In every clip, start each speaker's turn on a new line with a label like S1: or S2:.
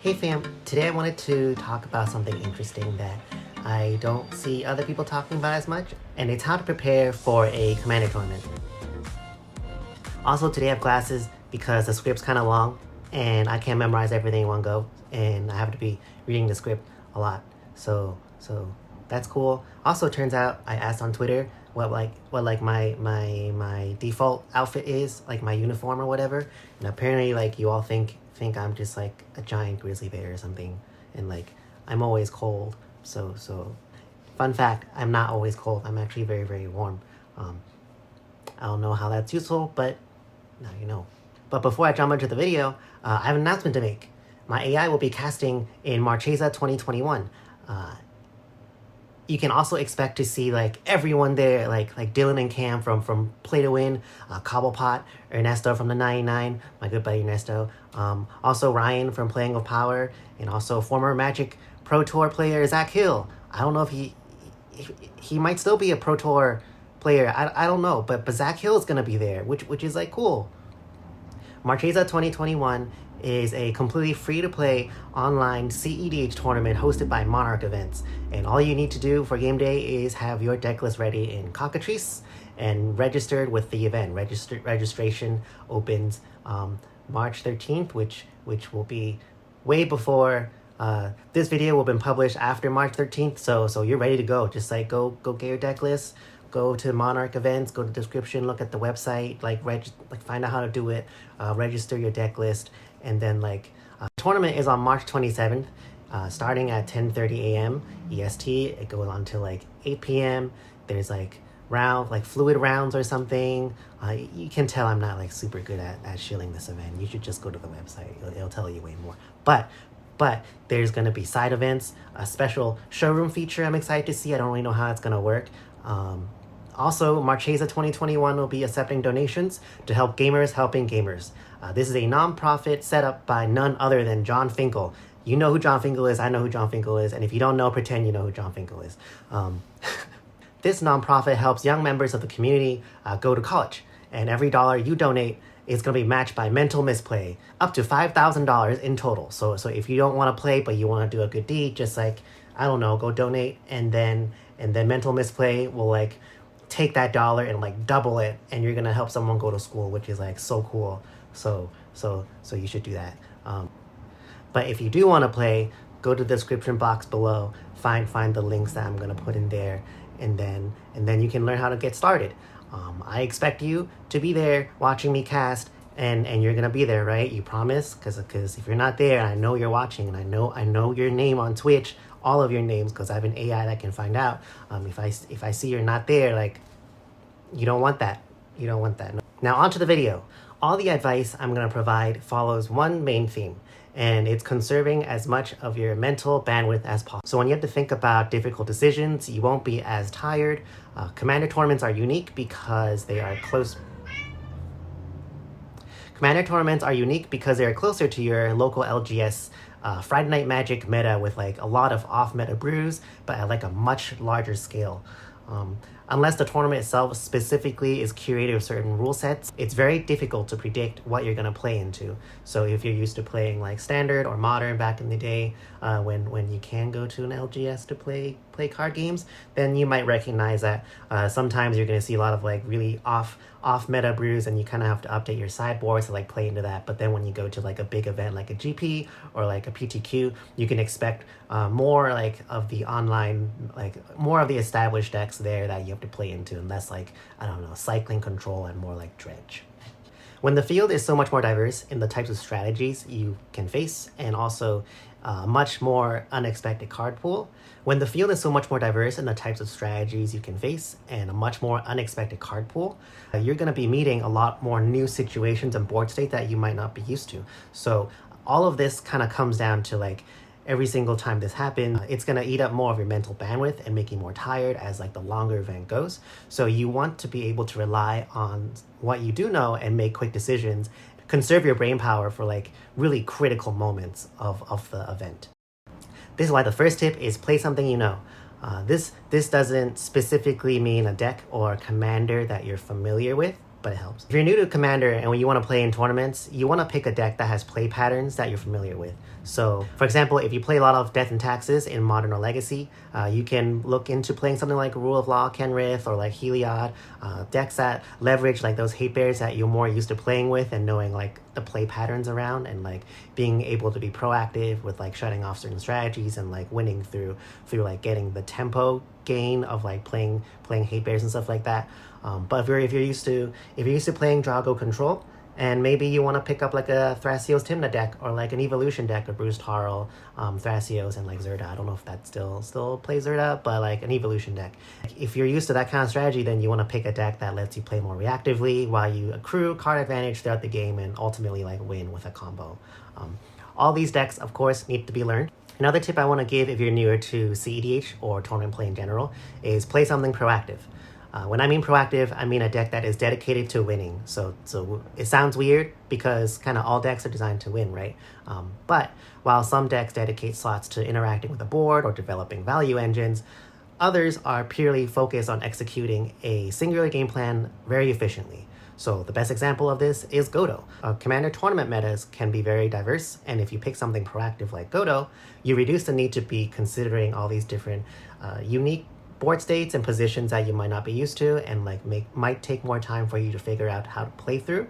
S1: Hey fam, today I wanted to talk about something interesting that I don't see other people talking about as much, and it's how to prepare for a Commander tournament. Also, today I have classes because the script's kind of long and I can't memorize everything in one go, and I have to be reading the script a lot. So that's cool. Also, it turns out I asked on Twitter what my default outfit is, like my uniform or whatever, and apparently you all think I'm just like a giant grizzly bear or something, and I'm always cold. So fun fact, I'm not always cold. I'm actually very, very warm. I don't know how that's useful, but now you know. But before I jump into the video, I have an announcement to make. My AI will be casting in Marchesa 2021. You can also expect to see everyone there, like Dylan and Cam from Play to Win, Cobblepot, Ernesto from the 99, my good buddy Ernesto. Also Ryan from Playing with Power, and also former Magic Pro Tour player Zach Hill. I don't know if he might still be a Pro Tour player. I don't know, but Zach Hill is gonna be there, which is cool. Marchesa 2021 is a completely free-to-play online CEDH tournament hosted by Monarch Events. And all you need to do for game day is have your deck list ready in Cockatrice and registered with the event. Registration opens March 13th, which will be way before this video will have been published after March 13th. So you're ready to go. Just go get your deck list. Go to Monarch Events, go to the description, look at the website, find out how to do it, register your deck list, and then the tournament is on March 27th, starting at 10:30 a.m. EST. It goes on till 8 p.m. There's fluid rounds or something. You can tell I'm not super good at shilling this event. You should just go to the website. It'll tell you way more. But there's gonna be side events, a special showroom feature I'm excited to see. I don't really know how it's gonna work. Also, Marchesa 2021 will be accepting donations to help gamers helping gamers. This is a non-profit set up by none other than John Finkel. You know who John Finkel is, I know who John Finkel is, and if you don't know, pretend you know who John Finkel is. This nonprofit helps young members of the community go to college, and every dollar you donate is going to be matched by mental misplay, up to $5,000 in total. So if you don't want to play but you want to do a good deed, just I don't know, go donate, and then mental misplay will take that dollar and double it, and you're gonna help someone go to school, which is so cool. So you should do that. But if you do want to play, go to the description box below, find the links that I'm gonna put in there, and then you can learn how to get started. I expect you to be there watching me cast, and you're gonna be there, right? You promise? Because if you're not there, I know you're watching, and I know your name on Twitch, all of your names, because I have an AI that can find out. If I see you're not there, you don't want that. You don't want that. Now onto the video. All the advice I'm gonna provide follows one main theme, and it's conserving as much of your mental bandwidth as possible. So when you have to think about difficult decisions, you won't be as tired. Commander tournaments are unique because they are close. Commander tournaments are unique because they're closer to your local LGS Friday Night Magic meta with a lot of off-meta brews, but at a much larger scale. Unless the tournament itself specifically is curated with certain rule sets, it's very difficult to predict what you're going to play into. So if you're used to playing standard or modern back in the day, when you can go to an LGS to play card games, then you might recognize that sometimes you're going to see a lot of really off meta brews, and you kind of have to update your sideboard to play into that. But then when you go to a big event like a GP or a PTQ, you can expect more of the online, more of the established decks there that you have to play into, and less I don't know, cycling control and more dredge. When the field is so much more diverse in the types of strategies you can face, and also much more unexpected card pool. When the field is so much more diverse in the types of strategies you can face and a much more unexpected card pool, you're going to be meeting a lot more new situations and board state that you might not be used to. So all of this kind of comes down to every single time this happens, it's going to eat up more of your mental bandwidth and make you more tired as the longer event goes. So you want to be able to rely on what you do know and make quick decisions. Conserve your brain power for really critical moments of the event. This is why the first tip is play something you know. This doesn't specifically mean a deck or a commander that you're familiar with. but it helps. If you're new to Commander and when you want to play in tournaments, you want to pick a deck that has play patterns that you're familiar with. So, for example, if you play a lot of Death and Taxes in Modern or Legacy, you can look into playing something like Rule of Law, Kenrith, or like Heliod, decks that leverage like those hate bears that you're more used to playing with and knowing like the play patterns around, and like being able to be proactive with like shutting off certain strategies and like winning through like getting the tempo gain of like playing hate bears and stuff like that. But if you're used to playing Drago Control, and maybe you want to pick up like a Thrasios Tymna deck or like an Evolution deck of Bruce Tarl, Thrasios, and like Zerda. I don't know if that still plays Zerda, but like an Evolution deck. If you're used to that kind of strategy, then you want to pick a deck that lets you play more reactively while you accrue card advantage throughout the game and ultimately like win with a combo. All these decks, of course, need to be learned. Another tip I want to give if you're newer to CEDH or tournament play in general is play something proactive. When I mean proactive, I mean a deck that is dedicated to winning. So it sounds weird because kind of all decks are designed to win, right? But while some decks dedicate slots to interacting with the board or developing value engines, others are purely focused on executing a singular game plan very efficiently. So the best example of this is Godo. Commander tournament metas can be very diverse, and if you pick something proactive like Godo, you reduce the need to be considering all these different unique board states and positions that you might not be used to, and like might take more time for you to figure out how to play through.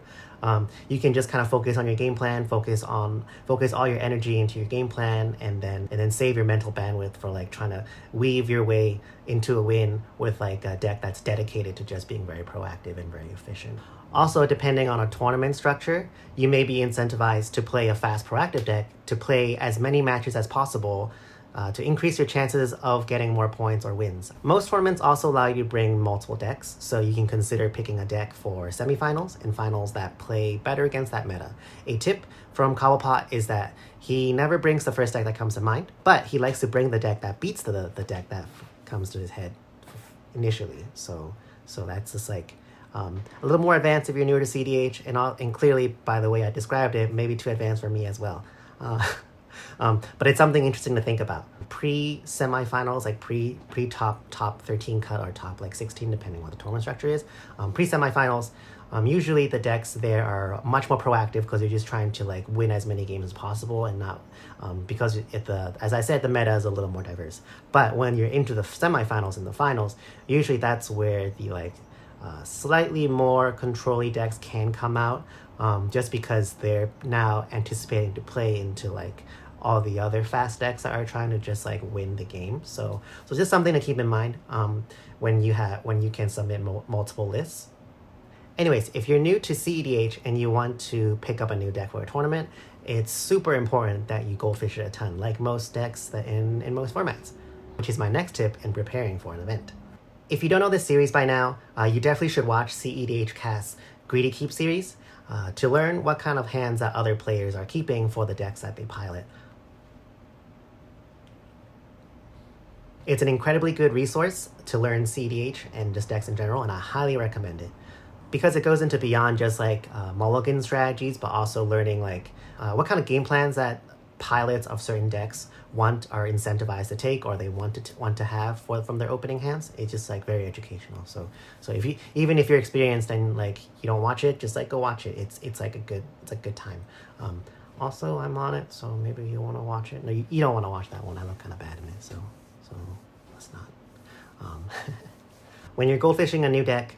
S1: You can just kind of focus on your game plan, focus all your energy into your game plan, and then save your mental bandwidth for like trying to weave your way into a win with like a deck that's dedicated to just being very proactive and very efficient. Also, depending on a tournament structure, you may be incentivized to play a fast proactive deck to play as many matches as possible to increase your chances of getting more points or wins. Most tournaments also allow you to bring multiple decks, so you can consider picking a deck for semifinals and finals that play better against that meta. A tip from Cobblepot is that he never brings the first deck that comes to mind, but he likes to bring the deck that beats the deck that comes to his head initially. So that's just like a little more advanced if you're newer to CDH, and clearly, by the way I described it, maybe too advanced for me as well. But it's something interesting to think about. Pre-semifinals, like top 13 cut or top like 16, depending on what the tournament structure is. Pre-semifinals, usually the decks there are much more proactive because you're just trying to like win as many games as possible, and not because as I said, the meta is a little more diverse. But when you're into the semifinals and the finals, usually that's where the like slightly more control-y decks can come out, just because they're now anticipating to play into like all the other fast decks that are trying to just like win the game. So just something to keep in mind when you can submit multiple lists. Anyways, if you're new to CEDH and you want to pick up a new deck for a tournament, it's super important that you Goldfish it a ton, like most decks in most formats, which is my next tip in preparing for an event. If you don't know this series by now, you definitely should watch CEDH Cast's Greedy Keep series to learn what kind of hands that other players are keeping for the decks that they pilot. It's an incredibly good resource to learn CEDH and just decks in general, and I highly recommend it. Because it goes into beyond just like mulligan strategies, but also learning like what kind of game plans that pilots of certain decks are incentivized to take, or they want to have from their opening hands. It's just like very educational. So even if you're experienced and like you don't watch it, just like go watch it. It's like a good time. Also, I'm on it, so maybe you want to watch it. No, you don't want to watch that one. I look kind of bad in it, so let's not. When you're goldfishing a new deck,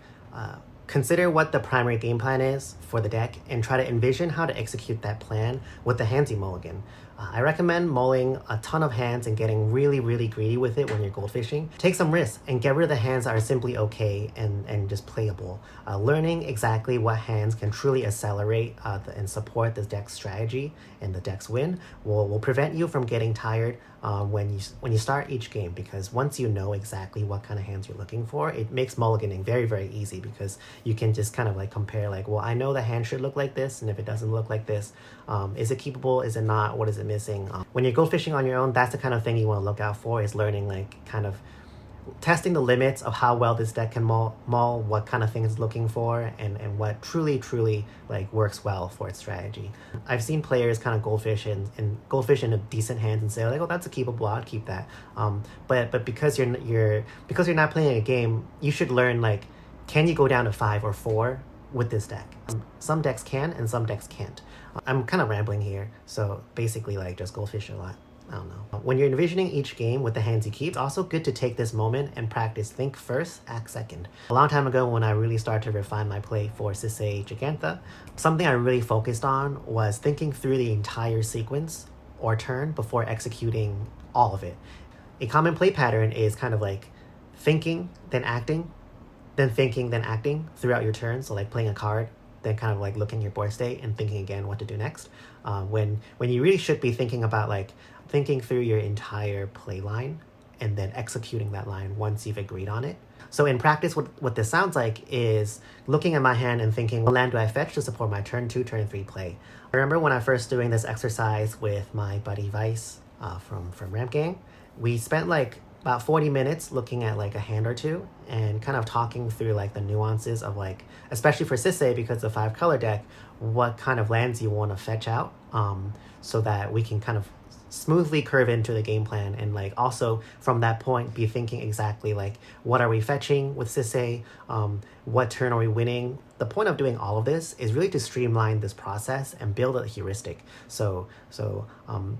S1: consider what the primary game plan is for the deck and try to envision how to execute that plan with the hands you mulligan. I recommend mulling a ton of hands and getting really, really greedy with it when you're goldfishing. Take some risks and get rid of the hands that are simply okay and just playable. Learning exactly what hands can truly accelerate and support the deck's strategy and the deck's win will prevent you from getting tired when you start each game, because once you know exactly what kind of hands you're looking for, it makes mulliganing very, very easy, because you can just kind of like compare like, well, I know the hand should look like this, and if it doesn't look like this, is it keepable, is it not, what is it missing? When you're goldfishing on your own, that's the kind of thing you want to look out for, is learning like kind of testing the limits of how well this deck can mull, what kind of thing it's looking for, and what truly like works well for its strategy. I've seen players kind of goldfish in a decent hand and say like, oh, that's a keepable, I'll keep that. But because you're not playing a game, you should learn like, can you go down to 5 or 4 with this deck. Some decks can and some decks can't. I'm kind of rambling here, so basically like just Goldfish a lot. I don't know. When you're envisioning each game with the hands you keep, it's also good to take this moment and practice think first, act second. A long time ago when I really started to refine my play for Cinestra Gigantha, something I really focused on was thinking through the entire sequence or turn before executing all of it. A common play pattern is kind of like thinking, then acting, then thinking, then acting throughout your turn. So like playing a card, then kind of like looking at your board state and thinking again what to do next. When you really should be thinking about like thinking through your entire play line and then executing that line once you've agreed on it. So in practice, what this sounds like is looking at my hand and thinking, what land do I fetch to support my turn 2, turn 3 play? I remember when I first doing this exercise with my buddy Vice from Ramp Gang, we spent like about 40 minutes looking at like a hand or two and kind of talking through like the nuances of like, especially for Cinestra because the 5 color deck, what kind of lands you want to fetch out so that we can kind of smoothly curve into the game plan and like also from that point be thinking exactly like what are we fetching with Cinestra, what turn are we winning. The point of doing all of this is really to streamline this process and build a heuristic. So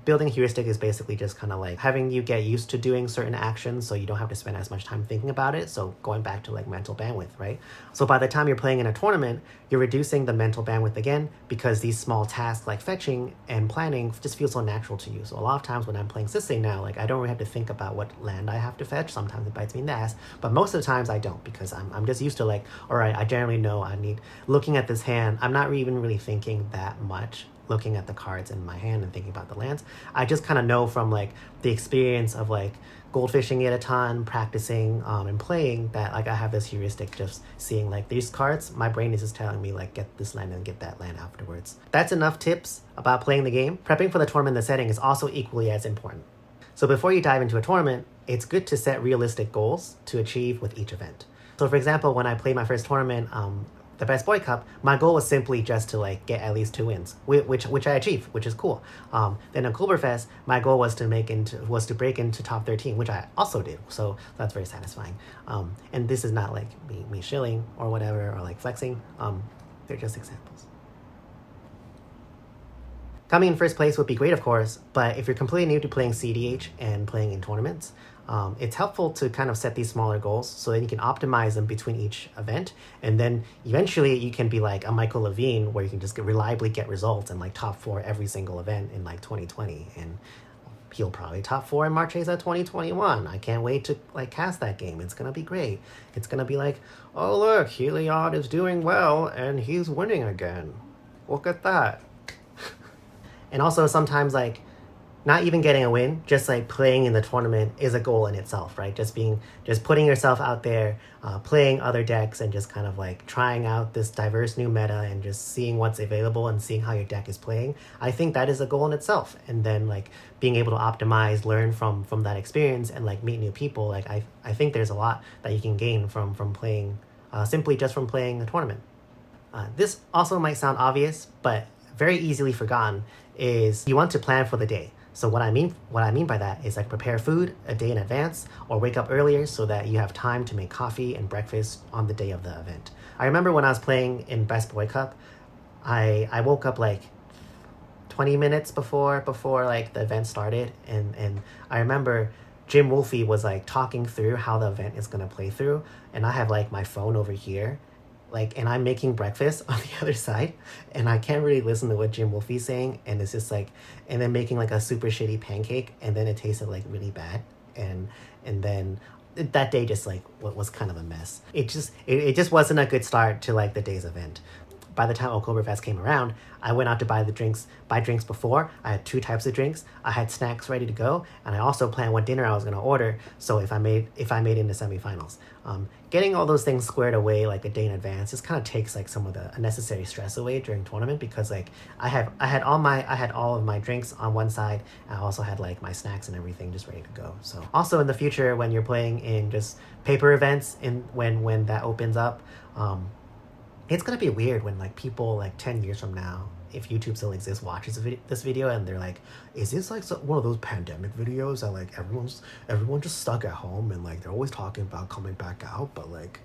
S1: building a heuristic is basically just kind of like having you get used to doing certain actions so you don't have to spend as much time thinking about it. So going back to like mental bandwidth, right? So by the time you're playing in a tournament, you're reducing the mental bandwidth again because these small tasks like fetching and planning just feel so natural to you. So a lot of times when I'm playing Cinestra now, like I don't really have to think about what land I have to fetch. Sometimes it bites me in the ass, but most of the times I don't because I'm just used to like, all right, I generally know I need, looking at this hand, I'm not even really thinking that much looking at the cards in my hand and thinking about the lands. I just kind of know from like the experience of like goldfishing it a ton, practicing and playing that like I have this heuristic just seeing like these cards, my brain is just telling me like get this land and get that land afterwards. That's enough tips about playing the game. Prepping for the tournament in the setting is also equally as important. So before you dive into a tournament, it's good to set realistic goals to achieve with each event. So for example, when I played my first tournament, the Best Boy Cup, my goal was simply just to like get at least 2 wins, which I achieved, which is cool. Then at Oktoberfest, my goal was to break into top 13, which I also did. So that's very satisfying. And this is not like me shilling or whatever or like flexing. They're just examples. Coming in first place would be great, of course, but if you're completely new to playing CDH and playing in tournaments, it's helpful to kind of set these smaller goals so that you can optimize them between each event. And then eventually you can be like a Michael Levine where you can just reliably get results and like top 4 every single event in like 2020. And he'll probably top 4 in Marchesa 2021. I can't wait to like cast that game. It's going to be great. It's going to be like, oh look, Heliod is doing well and he's winning again. Look at that. And also sometimes like not even getting a win, just like playing in the tournament is a goal in itself, right? Just putting yourself out there, playing other decks and just kind of like trying out this diverse new meta and just seeing what's available and seeing how your deck is playing. I think that is a goal in itself. And then like being able to optimize, learn from that experience and like meet new people. Like I think there's a lot that you can gain from playing, simply just from playing a tournament. This also might sound obvious, but very easily forgotten is you want to plan for the day. So what I mean by that is like prepare food a day in advance or wake up earlier so that you have time to make coffee and breakfast on the day of the event. I remember when I was playing in Best Boy Cup, I woke up like 20 minutes before like the event started and I remember Jim Wolfe was like talking through how the event is gonna play through and I have like my phone over here like, and I'm making breakfast on the other side and I can't really listen to what Jim Wolfe's saying and it's just like, and then making like a super shitty pancake and then it tasted like really bad and then that day just like was kind of a mess. It just wasn't a good start to like the day's event. By the time Oktoberfest came around, I went out to buy drinks before. I had 2 types of drinks. I had snacks ready to go, and I also planned what dinner I was going to order. So if I made it in the semifinals, getting all those things squared away like a day in advance just kind of takes like some of the unnecessary stress away during tournament because like I had all of my drinks on one side. And I also had like my snacks and everything just ready to go. So also in the future when you're playing in just paper events when that opens up. It's going to be weird when like people like 10 years from now, if YouTube still exists, watches this video and they're like, is this like one of those pandemic videos that like everyone just stuck at home and like they're always talking about coming back out, but like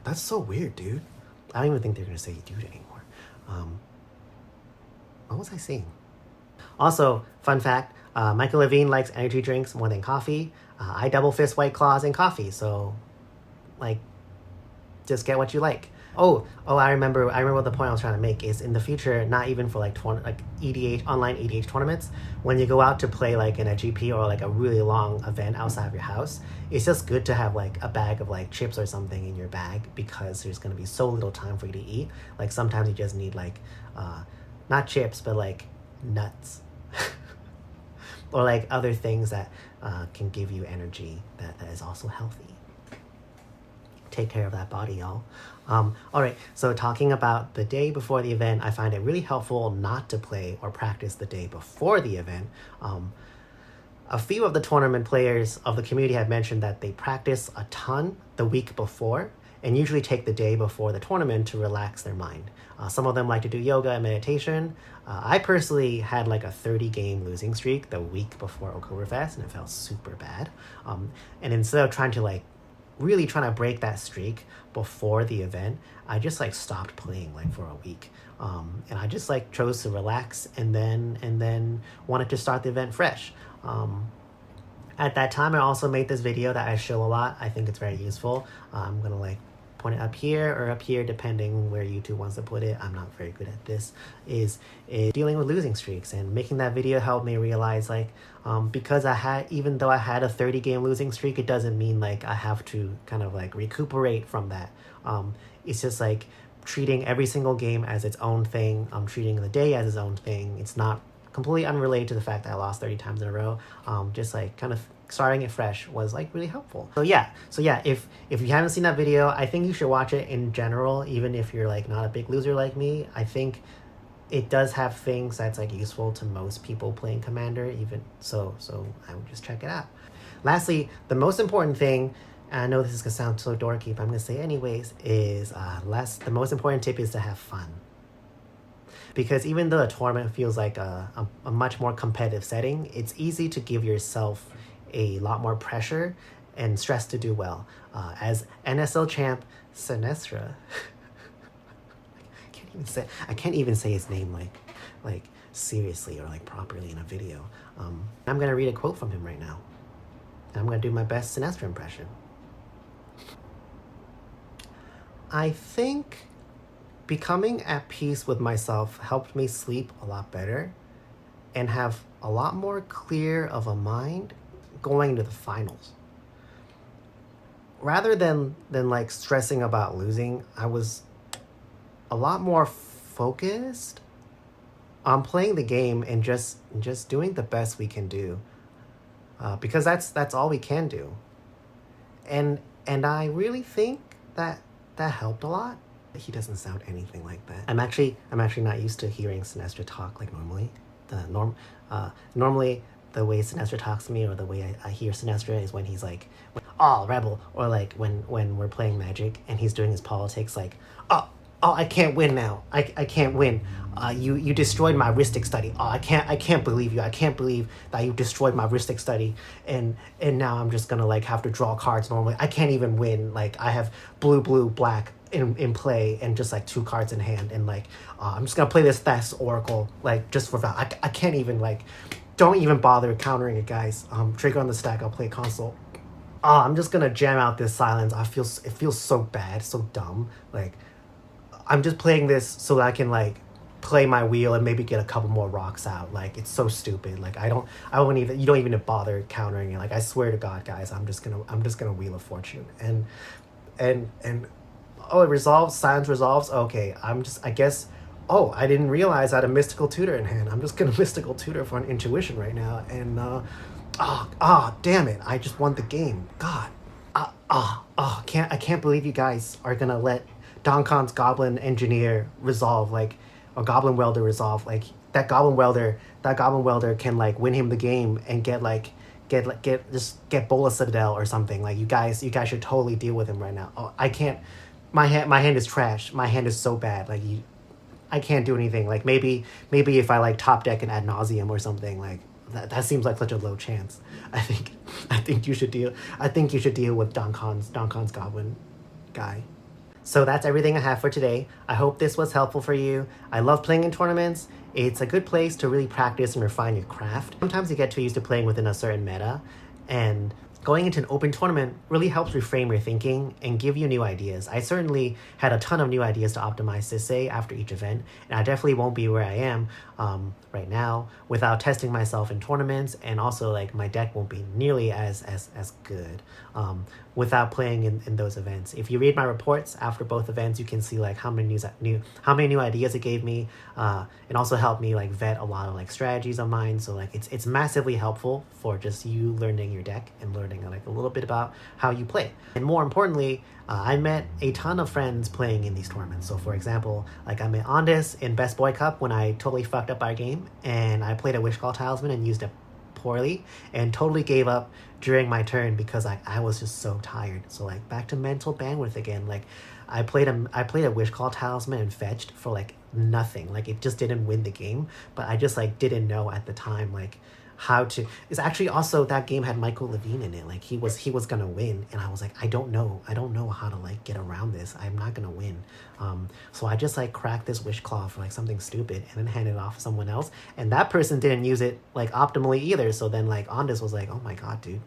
S1: that's so weird, dude. I don't even think they're gonna say dude anymore. What was I saying? Also, fun fact, Michael Levine likes energy drinks more than coffee. I double fist White Claws and coffee, so like, just get what you like. I remember what the point I was trying to make is in the future, not even for like EDH, online EDH tournaments, when you go out to play like in a GP or like a really long event outside of your house, it's just good to have like a bag of like chips or something in your bag, because there's going to be so little time for you to eat. Like sometimes you just need like, not chips, but like nuts or like other things that can give you energy that is also healthy. Take care of that body, y'all. All right, so talking about the day before the event, I find it really helpful not to play or practice the day before the event. A few of the tournament players of the community have mentioned that they practice a ton the week before and usually take the day before the tournament to relax their mind. Some of them like to do yoga and meditation. I personally had like a 30-game losing streak the week before Oktoberfest, and it felt super bad. And instead of trying to break that streak before the event, I just like stopped playing like for a week. And I just like chose to relax and then wanted to start the event fresh. At that time, I also made this video that I show a lot. I think it's very useful. I'm gonna like point it up here or up here, depending where YouTube wants to put it. I'm not very good at this. Is dealing with losing streaks, and making that video helped me realize like, because even though I had a 30-game losing streak, it doesn't mean like I have to kind of like recuperate from that. It's just like treating every single game as its own thing. Treating the day as its own thing. It's not completely unrelated to the fact that I lost 30 times in a row. Just like kind of starting it fresh was like really helpful. So yeah, if you haven't seen that video, I think you should watch it in general, even if you're like not a big loser like me. I think it does have things that's like useful to most people playing Commander, even so I would just check it out. Lastly, the most important thing, and I know this is gonna sound so dorky, but I'm gonna say it anyways, is the most important tip is to have fun. Because even though a tournament feels like a much more competitive setting, it's easy to give yourself a lot more pressure and stress to do well. As NSL champ Cinestra, I can't even say his name like seriously or like properly in a video. I'm gonna read a quote from him right now. I'm gonna do my best Cinestra impression. I think becoming at peace with myself helped me sleep a lot better and have a lot more clear of a mind going into the finals. Rather than like stressing about losing, I was a lot more focused on playing the game and just doing the best we can do, because that's all we can do. And I really think that helped a lot. He doesn't sound anything like that. I'm actually not used to hearing Cinestra talk like normally. Normally the way Cinestra talks to me, or the way I hear Cinestra, is when he's like, "Oh, rebel," or like when we're playing Magic and he's doing his politics, like, "Oh, I can't win now. I can't win. You destroyed my heuristic study. Oh, I can't believe you. I can't believe that you destroyed my heuristic study. And now I'm just gonna like have to draw cards normally. I can't even win. Like I have blue, black in play and just like 2 cards in hand, and like I'm just gonna play this Thess Oracle like just for value. I can't even like, don't even bother countering it, guys. Trigger on the stack. I'll play console. I'm just gonna jam out this silence. It feels so bad, so dumb. Like I'm just playing this so that I can like play my wheel and maybe get a couple more rocks out. Like it's so stupid. Like you don't even bother countering it. Like I swear to God, guys, I'm just gonna Wheel of Fortune and it resolves. Silence resolves. Okay, I guess. Oh, I didn't realize I had a Mystical Tutor in hand. I'm just gonna Mystical Tutor for an Intuition right now, and damn it! I just won the game. God, I can't believe you guys are gonna let Don Khan's Goblin Engineer resolve, like, or Goblin Welder resolve. Like that Goblin Welder can like win him the game and get Bola Citadel or something. Like you guys should totally deal with him right now. Oh, I can't. My hand is trash. My hand is so bad. Like I can't do anything. Like maybe if I like top deck an Ad Nauseam or something, like that seems like such a low chance. I think you should deal with Don Khan's Goblin guy. So that's everything I have for today. I hope this was helpful for you. I love playing in tournaments. It's a good place to really practice and refine your craft. Sometimes you get too used to playing within a certain meta, and going into an open tournament really helps reframe your thinking and give you new ideas. I certainly had a ton of new ideas to optimize Sisse after each event, and I definitely won't be where I am right now without testing myself in tournaments, and also like my deck won't be nearly as good without playing in those events. If you read my reports after both events, you can see like how many new ideas it gave me, and also helped me like vet a lot of like strategies of mine. So like it's massively helpful for just you learning your deck and learning like a little bit about how you play. And more importantly, I met a ton of friends playing in these tournaments. So for example, like I met Andis in Best Boy Cup when I totally fucked up our game, and I played a Wish Call Talisman and used it poorly and totally gave up during my turn because I was just so tired. So like back to mental bandwidth again. Like I played a Wish Call Talisman and fetched for like nothing. Like it just didn't win the game, but I just like didn't know at the time like how to. It's actually also that game had Michael Levine in it. Like he was gonna win, and I was like, I don't know how to like get around this. I'm not gonna win. So I just like cracked this Wish Claw for like something stupid and then handed it off to someone else, and that person didn't use it like optimally either. So then like Andis was like, oh my god, dude,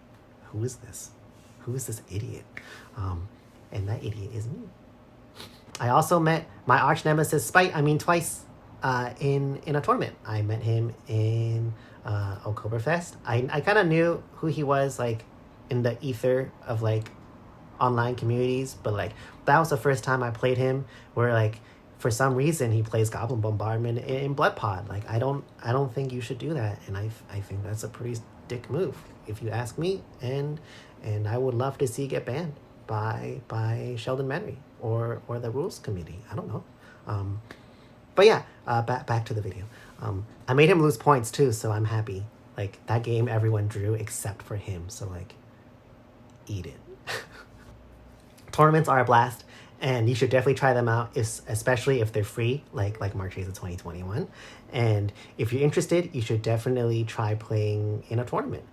S1: who is this? Who is this idiot? And that idiot is me. I also met my arch nemesis Spite, twice, in a tournament. I met him in Oktoberfest. I kind of knew who he was like in the ether of like online communities, but like that was the first time I played him where like for some reason he plays Goblin Bombardment in Blood Pod. Like I don't think you should do that, and I think that's a pretty dick move if you ask me, and I would love to see it get banned by Sheldon Manry or the rules committee. I don't know. But yeah, back to the video. I made him lose points too, so I'm happy. Like that game everyone drew except for him, so like eat it. Tournaments are a blast, and you should definitely try them out, especially if they're free, like Marchesa 2021. And if you're interested, you should definitely try playing in a tournament.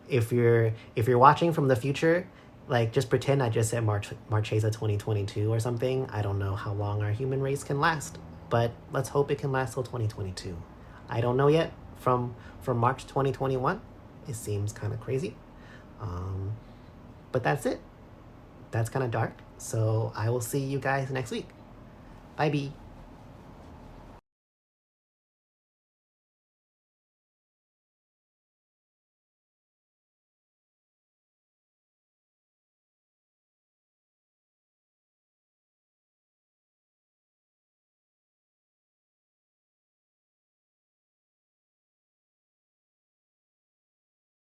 S1: If you're watching from the future, like just pretend I just said Marchesa 2022 or something. I don't know how long our human race can last, but let's hope it can last till 2022. I don't know yet. From March 2021, it seems kind of crazy. But that's it. That's kind of dark. So I will see you guys next week. Bye, bye.